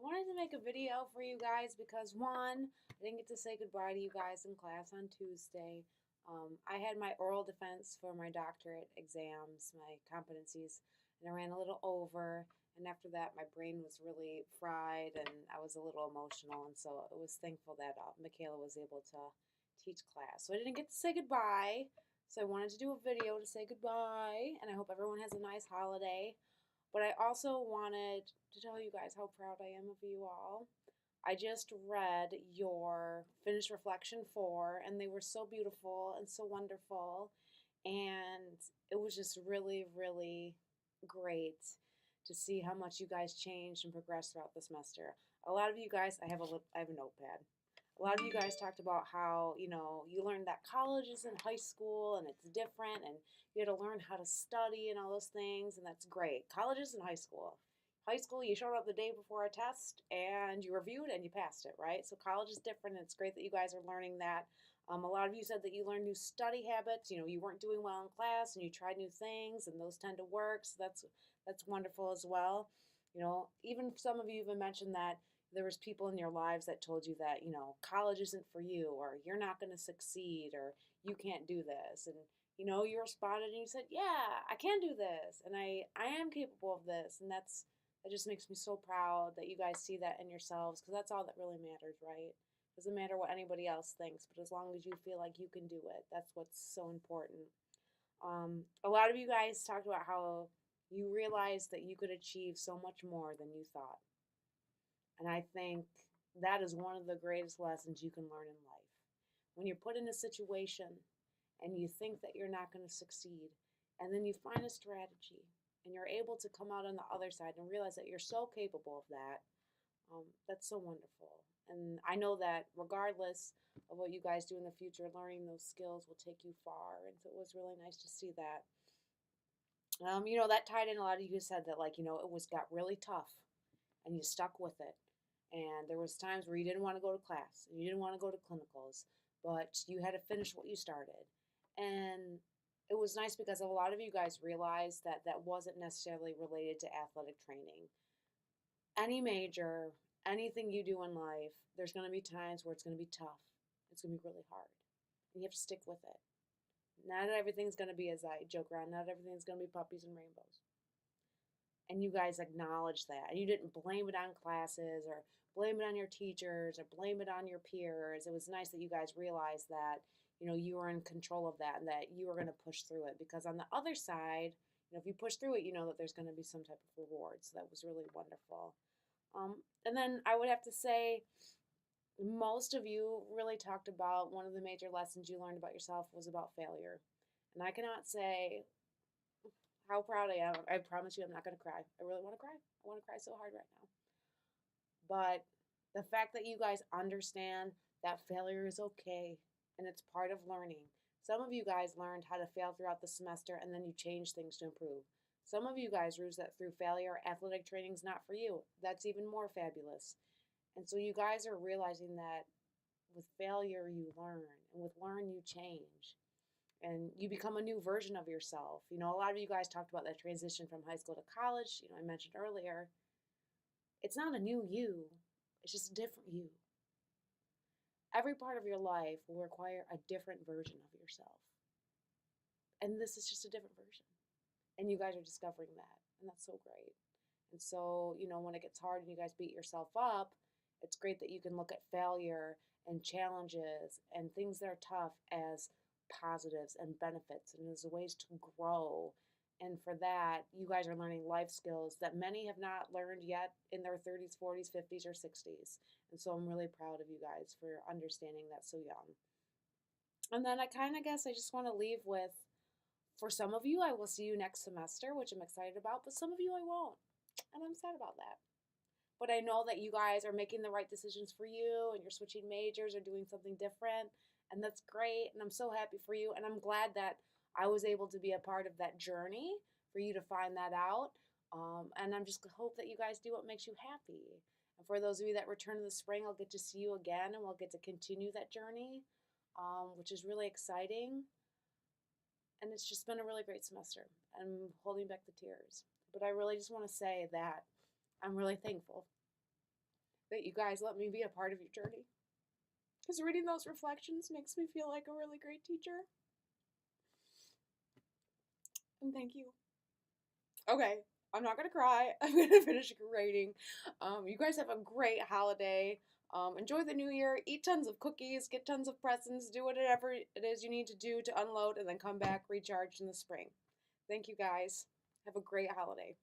wanted to make a video for you guys because one, I didn't get to say goodbye to you guys in class on Tuesday. I had my oral defense for my doctorate exams, my competencies, and I ran a little over. And after that, my brain was really fried and I was a little emotional. And so I was thankful that Michaela was able to teach class. So I didn't get to say goodbye. So I wanted to do a video to say goodbye. And I hope everyone has a nice holiday. But I also wanted to tell you guys how proud I am of you all. I just read your finished reflection 4, and they were so beautiful and so wonderful. And it was just really, really great to see how much you guys changed and progressed throughout the semester. A lot of you guys, I have a notepad. A lot of you guys talked about how, you learned that college is in high school and it's different and you had to learn how to study and all those things, and that's great. College is in high school. High school, you showed up the day before a test and you reviewed and you passed it, right? So college is different, and it's great that you guys are learning that. A lot of you said that you learned new study habits. You weren't doing well in class and you tried new things, and those tend to work. So that's wonderful as well. Even some of you even mentioned that there was people in your lives that told you that college isn't for you, or you're not going to succeed, or you can't do this, and you responded and you said, yeah, I can do this, and I am capable of this, and that just makes me so proud that you guys see that in yourselves, because that's all that really matters, right? Doesn't matter what anybody else thinks, but as long as you feel like you can do it, that's what's so important. A lot of you guys talked about how you realized that you could achieve so much more than you thought. And I think that is one of the greatest lessons you can learn in life. When you're put in a situation and you think that you're not going to succeed, and then you find a strategy and you're able to come out on the other side and realize that you're so capable of that, that's so wonderful. And I know that regardless of what you guys do in the future, learning those skills will take you far. And so it was really nice to see that. That tied in. A lot of you said that, it got really tough and you stuck with it. And there was times where you didn't want to go to class and you didn't want to go to clinicals, but you had to finish what you started. And it was nice because a lot of you guys realized that that wasn't necessarily related to athletic training. Any major, anything you do in life, there's going to be times where it's going to be tough. It's going to be really hard. And you have to stick with it. Not everything's going to be, as I joke around, not everything's going to be puppies and rainbows. And you guys acknowledge that. And you didn't blame it on classes or blame it on your teachers or blame it on your peers. It was nice that you guys realized that, you were in control of that and that you were going to push through it. Because on the other side, if you push through it, you know that there's going to be some type of reward. So that was really wonderful. And then I would have to say, most of you really talked about one of the major lessons you learned about yourself was about failure. And I cannot say how proud I am. I promise you I'm not going to cry. I really want to cry. I want to cry so hard right now. But the fact that you guys understand that failure is okay and it's part of learning. Some of you guys learned how to fail throughout the semester and then you changed things to improve. Some of you guys realized that through failure, athletic training is not for you. That's even more fabulous. And so you guys are realizing that with failure you learn, and with learn you change, and you become a new version of yourself. A lot of you guys talked about that transition from high school to college. I mentioned earlier, it's not a new you, it's just a different you. Every part of your life will require a different version of yourself. And this is just a different version. And you guys are discovering that. And that's so great. And so, when it gets hard and you guys beat yourself up, it's great that you can look at failure and challenges and things that are tough as positives and benefits and as ways to grow. And for that, you guys are learning life skills that many have not learned yet in their 30s, 40s, 50s, or 60s. And so I'm really proud of you guys for understanding that so young. And then I kind of guess I just want to leave with, for some of you, I will see you next semester, which I'm excited about, but some of you I won't. And I'm sad about that. But I know that you guys are making the right decisions for you and you're switching majors or doing something different. And that's great. And I'm so happy for you. And I'm glad that I was able to be a part of that journey for you to find that out. And I'm just hope that you guys do what makes you happy. And for those of you that return in the spring, I'll get to see you again and we'll get to continue that journey, which is really exciting. And it's just been a really great semester. I'm holding back the tears. But I really just want to say that I'm really thankful that you guys let me be a part of your journey. Because reading those reflections makes me feel like a really great teacher. And thank you. Okay, I'm not gonna cry. I'm gonna finish grading. You guys have a great holiday. Enjoy the new year. Eat tons of cookies. Get tons of presents. Do whatever it is you need to do to unload, and then come back recharged in the spring. Thank you guys. Have a great holiday.